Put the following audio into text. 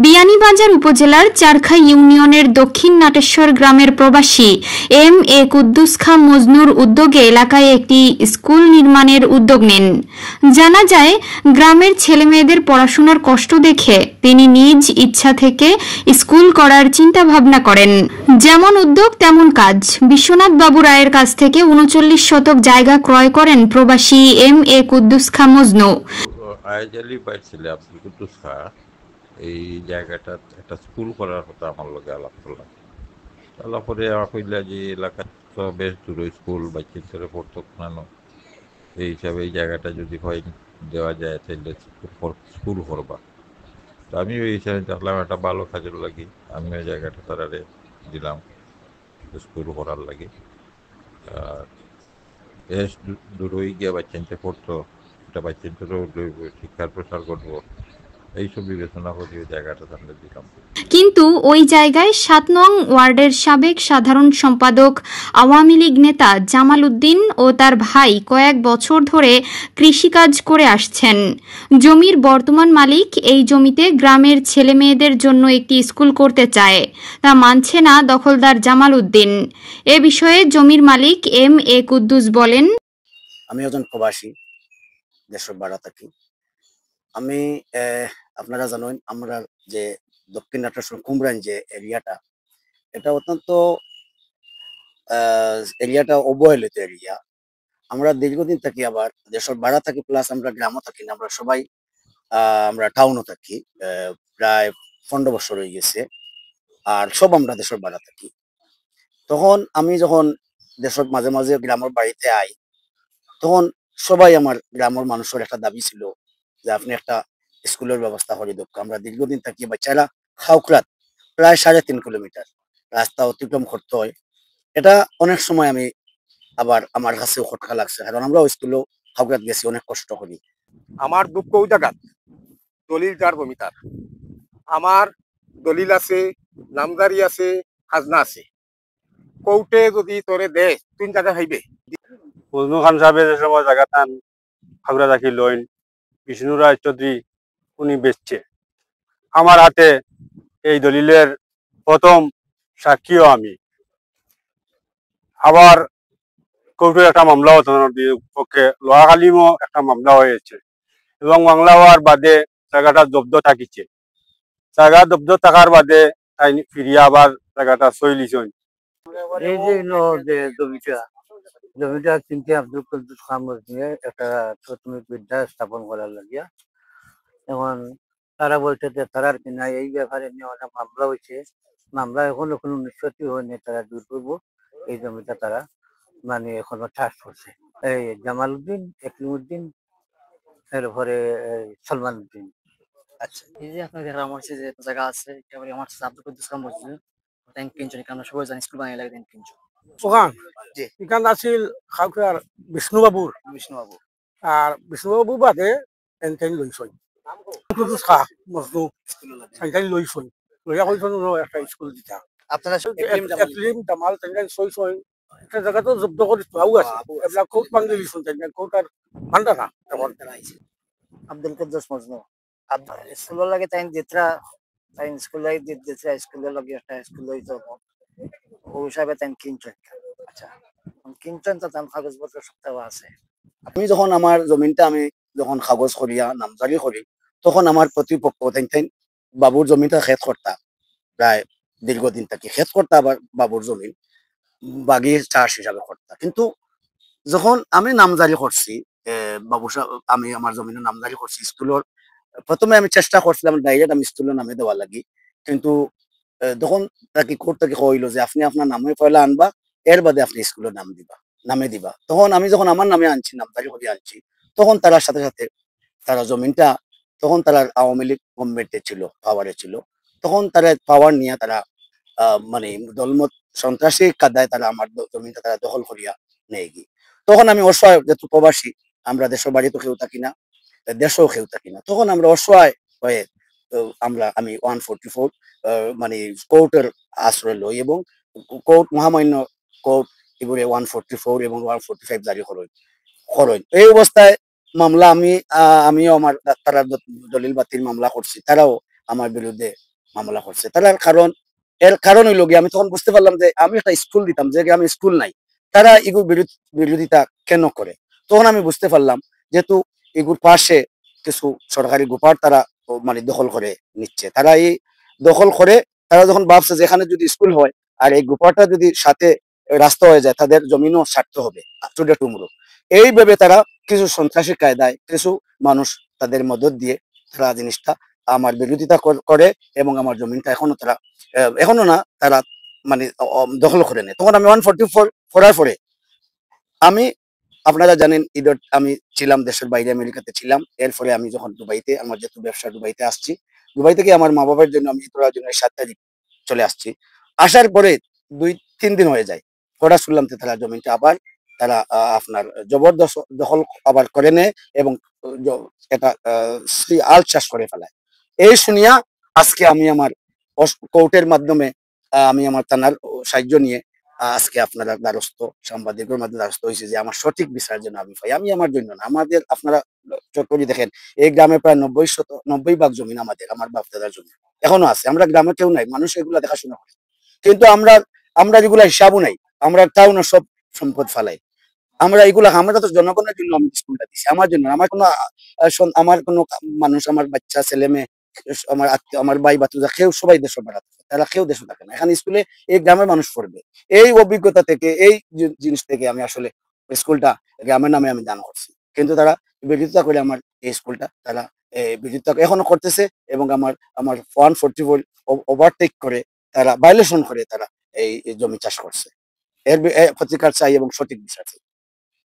বিয়ানীবাজার উপজেলার চারখাই ইউনিয়নের দক্ষিণ নাটেশ্বর গ্রামের প্রবাসী এম.এ. কুদ্দুস খাঁ মজনুর উদ্যোগে এলাকায় একটি স্কুল নির্মাণের উদ্যোগ নেন। জানা যায়, গ্রামের ছেলেমেয়েদের পড়াশোনার কষ্ট দেখে তিনি নিজ ইচ্ছা থেকে স্কুল করার চিন্তা ভাবনা করেন। যেমন উদ্যোগ তেমন কাজ। বিশ্বনাথ বাবু রায়ের কাছ থেকে ৩৯ শতক জায়গা ক্রয় করেন প্রবাসী এম.এ. কুদ্দুস খাঁ মজনু। এই জায়গাটা একটা স্কুল করার কথা আমার লোকে আলাপ করলাম। আলাপ করে আমার কইলা যে এলাকা তো বেশ দূর স্কুল বাচ্চা ছেলে পড়তো নানো, এই হিসাবে এই জায়গাটা যদি হয় দেওয়া যায় তাহলে স্কুল করবা। তো আমি ওই হিসাবে দেখলাম একটা ভালো কাজের লাগি, আমি ওই জায়গাটা তারারে দিলাম স্কুল করার লাগে। আর বেশ দূর হয়ে গিয়ে বাচ্চাতে পড়তো, এটা বাচ্চাদেরও শিক্ষার প্রসার করবো, এইসব বিবেচনা করে ওই জায়গাটা তাহলে দিলাম। কিন্তু ওই জায়গায় ৭ নং ওয়ার্ডের সাবেক সাধারণ সম্পাদক আওয়ামী লীগ নেতা জামাল উদ্দিন ও তার ভাই কয়েক বছর ধরে কৃষিকাজ করে আসছেন। জমির বর্তমান মালিক এই জমিতে গ্রামের ছেলেমেয়েদের জন্য একটি স্কুল করতে চায়, তা মানছে না দখলদার জামাল উদ্দিন। এ বিষয়ে জমির মালিক এম.এ. কুদ্দুস বলেন, আমি একজন প্রবাসী, দেশের বাড়া থাকি। আমি আপনারা জানেন আমরা যে দক্ষিণ নাটেশ্বর কুমরান যে এরিয়াটা, এটা অত্যন্ত এরিয়াটা অবহেলিত এরিয়া। আমরা দীর্ঘদিন থাকি, আবার দেশের বাড়া থাকি, প্লাস আমরা গ্রামও থাকি না, আমরা সবাই আমরা টাউনও থাকি। প্রায় 15 বছর হয়ে গেছে, আর সব আমরা দেশের বাড়া থাকি। তখন আমি যখন দেশের মাঝে মাঝে গ্রামের বাড়িতে আই, তখন সবাই আমার গ্রামের মানুষের একটা দাবি ছিল যে আপনি একটা স্কুলের ব্যবস্থা করে দক্ষ। আমরা দীর্ঘদিন থাকি, বাচ্চারা খাউকরাত প্রায় 3.5 কিলোমিটার রাস্তা অতিক্রম করতে হয়। এটা অনেক সময় আমি আবার আমার কাছেও খটকা লাগছে, কারণ আমরাও স্কুলেও খাউকরাত গেছি, অনেক কষ্ট করি। আমার দুঃখ ওই জায়গাত দলিল যার ভূমিতার, আমার দলিল আছে, নামজারি আছে, খাজনা আছে। কোর্টে যদি তোরে দে তুই জায়গা খাইবে। ফজলু খান সাহেবের যে সময় জায়গা টান খাগড়া রাখি লইন বিষ্ণু রায় চৌধুরী উনি বেচছে। আমার হাতে এই দলিলের প্রথম সাক্ষীও আমি। আবার কোর্টে একটা মামলা পক্ষে লোহাখালীমও একটা মামলা হয়েছে, এবং মামলা হওয়ার বাদে জায়গাটা জব্দ থাকিছে। জায়গা জব্দ থাকার বাদে তাই ফিরিয়ে আবার জায়গাটা সইলিছেন। এই যে জমিটা কিনতে আব্দুল কুদ্দুস খান মজনুর একটা প্রাথমিক বিদ্যা স্থাপন করার লাগিয়া। এখন তারা বলছে যে তারার কিনা এই ব্যাপারে নিয়ে অনেক মামলা হয়েছে, মামলা এখনো কোনো নিষ্পত্তি হয়নি। তারা দূর করবো এই জমিটা, তারা মানে এখনো চাষ করছে। এই জামাল উদ্দিন, একলিমউদ্দিন, এরপরে সলমান উদ্দিন। আচ্ছা, এই যে আপনাদের আমার যে জায়গা আছে, একেবারে আমার আব্দুল কুদ্দুস খান মজনু ট্যাঙ্ক কিনছেন, আমরা সবাই জানি স্কুল বানিয়ে লাগে ট্যাঙ্ক কিনছেন। ওখান জি, এখান আছিল খাউকার বিষ্ণুবাবুর, বিষ্ণুবাবু। আর বিষ্ণুবাবু বাদে এনকেন লইছই কুদ্দুস খাঁ মজনু এনকেন লইছই, লইয়া কইছন একটা স্কুল দিতা। আপনারা একলিম জামাল তেনকেন সই একটা জায়গা তো জব্দ করে পাও আছে, এগুলা কোর্ট ভাঙি দিছন, তেনকেন কোর্ট আর ভান্ডা না তখন। আব্দুল কুদ্দুস মজনু স্কুলের লাগে তাই যেটা তাই স্কুল লাগে যেটা স্কুলের লাগে একটা স্কুল হইতো ওই হিসাবে তাই কিনছেন। আচ্ছা, কিনছেন তো তার কাগজপত্র সব আছে। আমি যখন আমার জমিনটা আমি যখন কাগজ করিয়া নামজারি করি, তখন আমার প্রতিপক্ষ বাবুর জমিটা খেত করতা, প্রায় দীর্ঘদিন থাকি খেত করতা, আবার বাবুর জমিন বাগির চাষ হিসাবে করতা। কিন্তু যখন আমি নামজারি করছি, বাবু আমি আমার জমিনের নামজারি করছি স্কুলের, প্রথমে আমি চেষ্টা করছিলাম ডাইরেক্ট আমি স্কুলের নামে দেওয়া লাগি। কিন্তু তখন তাকে কোর্ট থেকে কইল যে আপনি আপনার নামে পয়লা আনবা, এর বাদে আপনি স্কুলের নামে দিবা। তখন আমি যখন আমার নামে আনছি, নামজারি করে আনছি, তখন তার সাথে সাথে তারা জমিনটা, তখন তারা আওয়ামী লীগ গভর্নমেন্টে ছিল, পাওয়ারে ছিল, তখন তারা পাওয়ার নিয়ে তারা মানে দলমত সন্ত্রাসী কাদায় তারা আমার জমিনটা তারা দখল করিয়া নিয়ে গিয়ে, তখন আমি অসহায়, যেহেতু প্রবাসী, আমরা দেশের বাড়িতে কেউ থাকি না, দেশেও কেউ থাকি না, তখন আমরা অসহায় হয়ে আমি 144 মানে কোর্টের আশ্রয় লই, এবং কোর্ট মহামান্য কোর্ট এগুলো 144 এবং 145 জারি করেন। এই অবস্থায় মামলা আমিও আমার তারা দলিল বাতিল মামলা করছি, তারাও আমার বিরুদ্ধে মামলা করছে। এর কারণ হইল গিয়ে আমি তখন বুঝতে পারলাম যে আমি একটা স্কুল দিতাম, যে আমি স্কুল নাই, তারা এগুর বিরোধিতা কেন করে। তখন আমি বুঝতে পারলাম যেহেতু এগুর পাশে কিছু সরকারি গোপার তারা মানে দখল করে নিচ্ছে। তারা এই দখল করে, তারা যখন ভাবছে যে এখানে যদি স্কুল হয় আর এই গোপাটা যদি সাথে রাস্তা হয়ে যায়, তাদের জমিনও ছাড়তে হবে টুডে টুমরো। এইভাবে তারা কিছু সন্ত্রাসী কায়দায় কিছু মানুষ তাদের মদত দিয়ে তারা জিনিসটা আমার বিরোধিতা করে এবং আমার জমিনটা এখনো না তারা মানে দখল করে নেয়। তখন আমি 144 করার পরে আমি, আপনারা জানেন ঈদের আমি ছিলাম দেশের বাইরে, আমেরিকাতে ছিলাম। এরপরে আমি যখন দুবাইতে, আমার যেহেতু ব্যবসা, দুবাইতে আসছি। দুবাই থেকে আমার মা বাবার জন্য আমি ঈদ করার জন্য 7 তারিখ চলে আসছি। আসার পরে 2-3 দিন হয়ে যায়, হঠাৎ শুনলাম যে তারা জমিনটা আবার তারা আপনার জবরদস্ত দখল আবার করে নেয় এবং এটা আল চাষ করে ফেলায়। এই শুনিয়া আজকে আমি আমার কোর্টের মাধ্যমে আমি আমার থানার সাহায্য নিয়ে আজকে আপনারা দ্বারস্থ, সাংবাদিকের মাধ্যমে দ্বারস্থ হয়েছে যে আমার সঠিক বিচারের জন্য আমি পাই। আমি আমার জন্য না, আমাদের আপনারা চট্টরি দেখেন, এই গ্রামে প্রায় 90 ভাগ জমিন আমাদের, আমার বাপ দাদার জমি এখনো আছে। আমরা গ্রামে কেউ নাই, মানুষ এগুলা দেখাশোনা করে, কিন্তু আমরা যেগুলা হিসাবও নাই, আমরা তাও না সব সম্পদ ফালাই। আমরা তো জনগণের জন্য আমি স্কুলটা দিচ্ছি, আমার জন্য। আমার কোনো মানুষ, আমার বাচ্চা ছেলে মেয়ে, আমার আত্মীয়, আমার ভাই বাতুজা কেউ সবাই দেশ বেড়াতে, তারা কেউ দেশে থাকে না, এখানে স্কুলে এই গ্রামের মানুষ পড়বে। এই অভিজ্ঞতা থেকে, এই জিনিস থেকে আমি আসলে স্কুলটা গ্রামের নামে আমি দান করছি। কিন্তু তারা বিরোধিতা করে আমার এই স্কুলটা তারা বিরোধিতা এখনো করতেছে এবং আমার 144 ওভারটেক করে তারা ভায়োলেশন করে তারা এই জমি চাষ করছে। এর প্রতিকার চাই এবং সঠিক বিচার চাই।